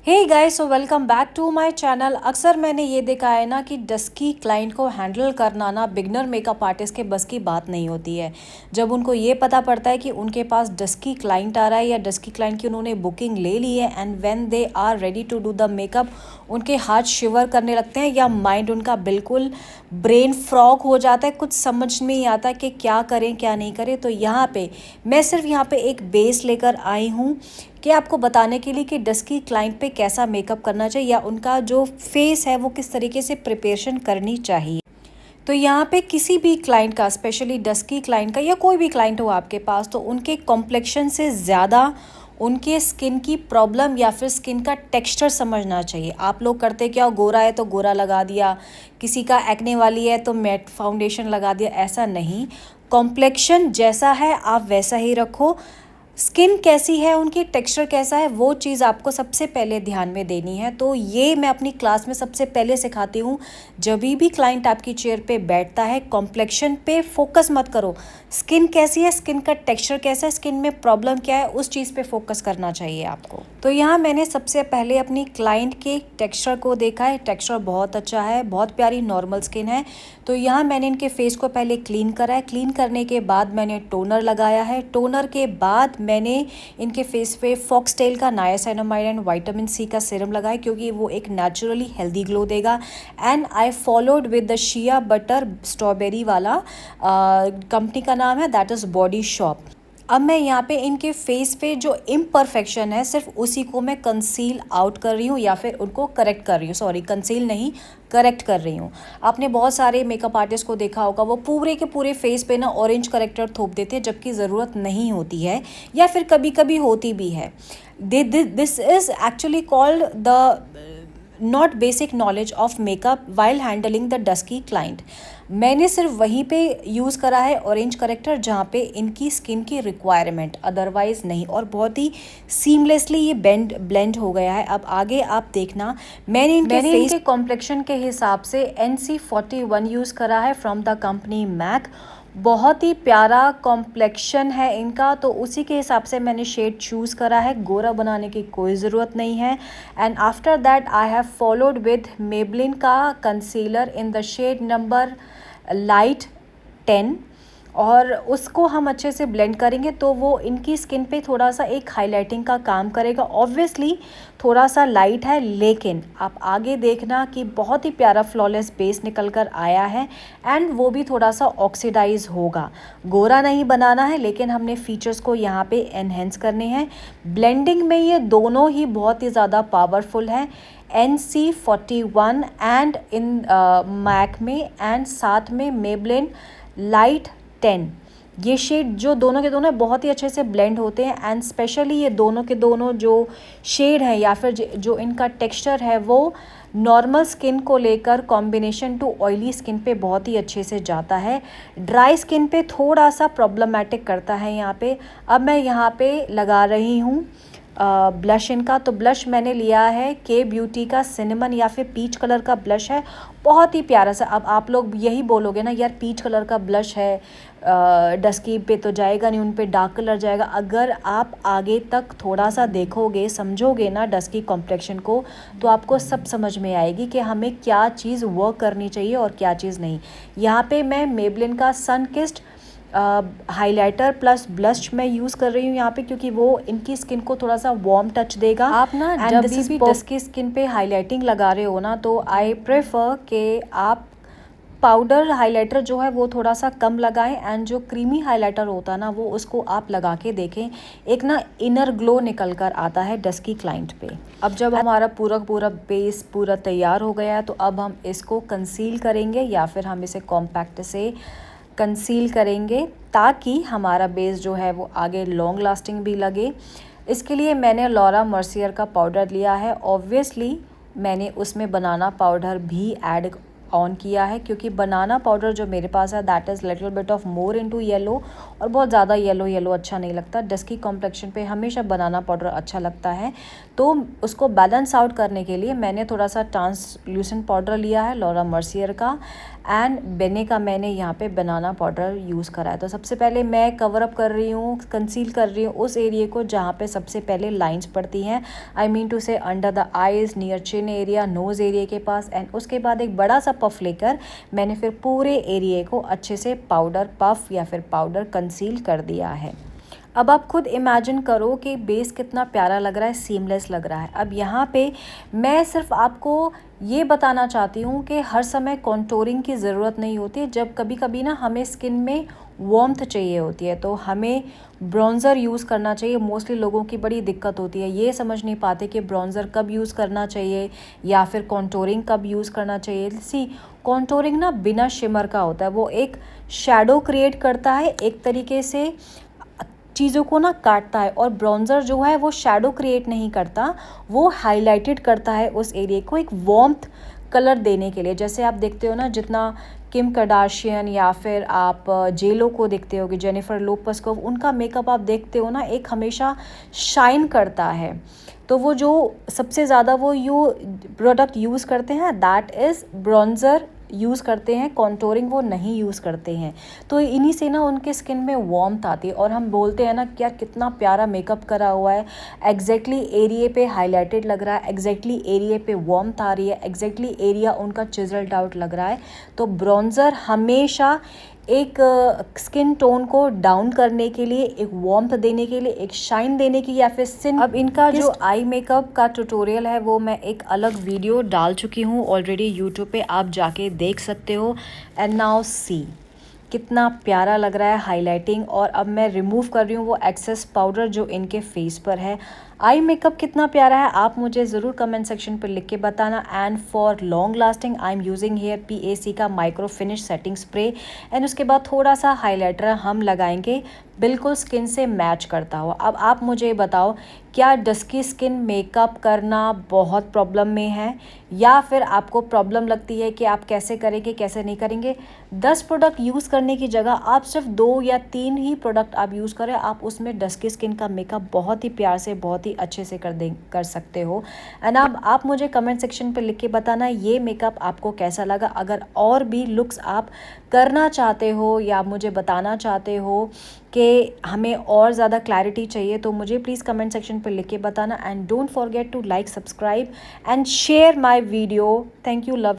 Hey guys, so welcome back to my channel. अक्सर मैंने ये देखा है ना कि डस्की क्लाइंट को हैंडल करना ना बिगनर मेकअप आर्टिस्ट के बस की बात नहीं होती है। जब उनको ये पता पड़ता है कि उनके पास डस्की क्लाइंट आ रहा है या डस्की क्लाइंट की उन्होंने बुकिंग ले ली है and when they are ready to do the makeup, उनके हाथ शिवर करने लगते हैं या माइंड उनका बिल्कुल ब्रेन फ्रॉग हो जाता है। कुछ समझ में नहीं आता कि क्या करें क्या नहीं करें। तो यहाँ पे मैं सिर्फ यहाँ पे एक बेस लेकर आई हूँ कि आपको बताने के लिए कि डस्की क्लाइंट पे कैसा मेकअप करना चाहिए या उनका जो फेस है वो किस तरीके से प्रिपरेशन करनी चाहिए। तो यहाँ पे किसी भी क्लाइंट का, स्पेशली डस्की क्लाइंट का या कोई भी क्लाइंट हो आपके पास, तो उनके कॉम्प्लेक्शन से ज़्यादा उनके स्किन की प्रॉब्लम या फिर स्किन का टेक्सचर समझना चाहिए। आप लोग करते क्या, गोरा है तो गोरा लगा दिया, किसी का एक्ने वाली है तो मैट फाउंडेशन लगा दिया, ऐसा नहीं। कॉम्प्लेक्शन जैसा है आप वैसा ही रखो। स्किन कैसी है, उनकी टेक्सचर कैसा है, वो चीज़ आपको सबसे पहले ध्यान में देनी है। तो ये मैं अपनी क्लास में सबसे पहले सिखाती हूँ। जब भी क्लाइंट आपकी चेयर पे बैठता है, कॉम्प्लेक्शन पे फोकस मत करो। स्किन कैसी है, स्किन का टेक्सचर कैसा है, स्किन में प्रॉब्लम क्या है, उस चीज़ पे फोकस करना चाहिए आपको। तो यहाँ मैंने सबसे पहले अपनी क्लाइंट के टेक्सचर को देखा है। टेक्सचर बहुत अच्छा है, बहुत प्यारी नॉर्मल स्किन है। तो यहाँ मैंने इनके फेस को पहले क्लीन करा है। क्लीन करने के बाद मैंने टोनर लगाया है। टोनर के बाद मैंने इनके फेस पे फॉक्सटेल का नायासिनामाइड एंड विटामिन सी का सीरम लगाया, क्योंकि वो एक नेचुरली हेल्दी ग्लो देगा। And I followed with the shea butter strawberry वाला, कंपनी का नाम है दैट इज़ बॉडी शॉप। अब मैं यहाँ पे इनके फेस पे जो इम्परफेक्शन है सिर्फ उसी को मैं कंसील आउट कर रही हूँ या फिर उनको करेक्ट कर रही हूँ। सॉरी, कंसील नहीं, करेक्ट कर रही हूँ। आपने बहुत सारे मेकअप आर्टिस्ट को देखा होगा, वो पूरे के पूरे फेस पे ना ऑरेंज करेक्टर थोप देते हैं, जबकि ज़रूरत नहीं होती है या फिर कभी कभी होती भी है। This is actually called the not basic knowledge of makeup while handling the dusky client. मैंने सिर्फ वहीं पे यूज़ करा है ऑरेंज करेक्टर जहाँ पे इनकी स्किन की रिक्वायरमेंट, अदरवाइज नहीं। और बहुत ही सीमलेसली ये ब्लेंड हो गया है। अब आगे आप देखना, मैंने इनके फेस के कॉम्प्लेक्शन के हिसाब से NC41 यूज़ करा है फ्रॉम द कंपनी मैक। बहुत ही प्यारा कॉम्प्लेक्शन है इनका, तो उसी के हिसाब से मैंने शेड चूज़ करा है। गोरा बनाने की कोई ज़रूरत नहीं है। And after that I have followed with Maybelline का concealer in the shade number light 10, और उसको हम अच्छे से ब्लेंड करेंगे तो वो इनकी स्किन पे थोड़ा सा एक हाइलाइटिंग का काम करेगा। ऑब्वियसली थोड़ा सा लाइट है, लेकिन आप आगे देखना कि बहुत ही प्यारा फ्लॉलेस बेस निकल कर आया है। एंड वो भी थोड़ा सा ऑक्सीडाइज होगा। गोरा नहीं बनाना है, लेकिन हमने फीचर्स को यहाँ पे एनहेंस करने हैं। ब्लेंडिंग में ये दोनों ही बहुत ही ज़्यादा पावरफुल है, NC41 एंड इन मैक में, एंड साथ में मेबलिन लाइट 10। ये शेड जो दोनों के दोनों बहुत ही अच्छे से ब्लेंड होते हैं। एंड स्पेशली ये दोनों के दोनों जो शेड हैं या फिर जो इनका टेक्सचर है वो नॉर्मल स्किन को लेकर कॉम्बिनेशन टू ऑयली स्किन पे बहुत ही अच्छे से जाता है। ड्राई स्किन पे थोड़ा सा प्रॉब्लमेटिक करता है यहाँ पे। अब मैं यहाँ पे लगा रही हूँ ब्लश इनका। तो ब्लश मैंने लिया है के ब्यूटी का सिनेमन या फिर पीच कलर का ब्लश है, बहुत ही प्यारा सा। अब आप लोग यही बोलोगे ना, यार पीच कलर का ब्लश है, डस्की पे तो जाएगा नहीं, उन पे डार्क कलर जाएगा। अगर आप आगे तक थोड़ा सा देखोगे, समझोगे ना डस्की कॉम्प्लेक्शन को, तो आपको सब समझ में आएगी कि हमें क्या चीज़ वर्क करनी चाहिए और क्या चीज़ नहीं। यहाँ पे मैं मेबलिन का सन किस्ड हाइलाइटर प्लस ब्लश मैं यूज़ कर रही हूँ यहाँ पे, क्योंकि वो इनकी स्किन को थोड़ा सा वार्म टच देगा। आप ना जब भी डस्की स्किन पे हाइलाइटिंग लगा रहे हो ना, तो आई प्रेफर कि आप पाउडर हाइलाइटर जो है वो थोड़ा सा कम लगाएं, एंड जो क्रीमी हाइलाइटर होता है ना वो उसको आप लगा के देखें। एक ना इनर ग्लो निकल कर आता है डस्की क्लाइंट पे। अब जब हमारा पूरा बेस पूरा तैयार हो गया है, तो अब हम इसको कंसील करेंगे या फिर हम इसे कॉम्पैक्ट से कंसील करेंगे, ताकि हमारा बेस जो है वो आगे लॉन्ग लास्टिंग भी लगे। इसके लिए मैंने लॉरा मर्सियर का पाउडर लिया है। ऑब्वियसली मैंने उसमें बनाना पाउडर भी ऐड ऑन किया है, क्योंकि बनाना पाउडर जो मेरे पास है that is little bit of more into yellow, और बहुत ज़्यादा येलो अच्छा नहीं लगता। डस्की कॉम्प्लेक्शन पे हमेशा बनाना पाउडर अच्छा लगता है। तो उसको बैलेंस आउट करने के लिए मैंने थोड़ा सा ट्रांसल्यूसेंट पाउडर लिया है लॉरा मर्सियर का, एंड बेने का मैंने यहाँ पे बनाना पाउडर यूज़ करा है। तो सबसे पहले मैं कवर अप कर रही हूँ, कंसील कर रही हूँ उस एरिया को जहाँ पे सबसे पहले लाइंस पड़ती हैं, I mean to say under the eyes, near chin area, nose area के पास। एंड उसके बाद एक बड़ा सा पफ लेकर मैंने फिर पूरे एरिया को अच्छे से पाउडर पफ या फिर पाउडर कंसील कर दिया है। अब आप खुद इमेजिन करो कि बेस कितना प्यारा लग रहा है, सीमलेस लग रहा है। अब यहाँ पे मैं सिर्फ आपको ये बताना चाहती हूँ कि हर समय कॉन्टोरिंग की ज़रूरत नहीं होती। जब कभी कभी ना हमें स्किन में वार्मथ चाहिए होती है तो हमें ब्रॉन्ज़र यूज़ करना चाहिए। मोस्टली लोगों की बड़ी दिक्कत होती है, ये समझ नहीं पाते कि ब्रॉन्ज़र कब यूज़ करना चाहिए या फिर कॉन्टोरिंग कब यूज़ करना चाहिए। सी कॉन्टोरिंग ना बिना शिमर का होता है, वो एक शेडो क्रिएट करता है, एक तरीके से चीज़ों को ना काटता है, और ब्रॉन्ज़र जो है वो शेडो क्रिएट नहीं करता, वो हाईलाइटेड करता है उस एरिया को एक वार्मथ कलर देने के लिए। जैसे आप देखते हो ना, जितना किम कार्दाशियन या फिर आप जेलो को देखते होगे, जेनिफर लोपेज को, उनका मेकअप आप देखते हो ना, एक हमेशा शाइन करता है। तो वो जो सबसे ज़्यादा वो प्रोडक्ट यूज़ करते हैं दैट इज़ ब्रॉन्ज़र यूज़ करते हैं, कॉन्टोरिंग वो नहीं यूज़ करते हैं। तो इन्हीं से ना उनके स्किन में वार्मथ आती है, और हम बोलते हैं ना क्या कितना प्यारा मेकअप करा हुआ है, एग्जैक्टली एरिया पे हाईलाइटेड लग रहा है, एग्जैक्टली एरिया पे वार्मथ आ रही है, एग्जैक्टली एरिया उनका चिजल्ड आउट लग रहा है। तो ब्रॉन्ज़र हमेशा एक स्किन टोन को डाउन करने के लिए, एक वार्मथ देने के लिए, एक शाइन देने की, या फिर सिन। अब इनका जो आई मेकअप का ट्यूटोरियल है वो मैं एक अलग वीडियो डाल चुकी हूँ ऑलरेडी यूट्यूब पे, आप जाके देख सकते हो। एंड नाउ सी कितना प्यारा लग रहा है हाईलाइटिंग। और अब मैं रिमूव कर रही हूँ वो एक्सेस पाउडर जो इनके फेस पर है। आई मेकअप कितना प्यारा है आप मुझे ज़रूर कमेंट सेक्शन पर लिख के बताना। And for long lasting I am using hair PAC का micro finish setting spray. And उसके बाद थोड़ा सा हाइलाइटर हम लगाएंगे बिल्कुल स्किन से मैच करता हुआ। अब आप मुझे बताओ, क्या डस्की स्किन मेकअप करना बहुत प्रॉब्लम में है, या फिर आपको प्रॉब्लम लगती है कि आप कैसे करेंगे कैसे नहीं करेंगे। 10 प्रोडक्ट यूज़ करने की जगह आप सिर्फ 2 या 3 ही प्रोडक्ट आप यूज़ करें, आप उसमें डस्की स्किन का मेकअप बहुत ही प्यार से बहुत ही अच्छे से कर सकते हो। एंड अब आप मुझे कमेंट सेक्शन पे लिख के बताना ये मेकअप आपको कैसा लगा। अगर और भी लुक्स आप करना चाहते हो या मुझे बताना चाहते हो कि हमें और ज़्यादा क्लैरिटी चाहिए, तो मुझे प्लीज़ कमेंट सेक्शन पे लिख के बताना। And don't forget to like, subscribe and share my video. Thank you, love.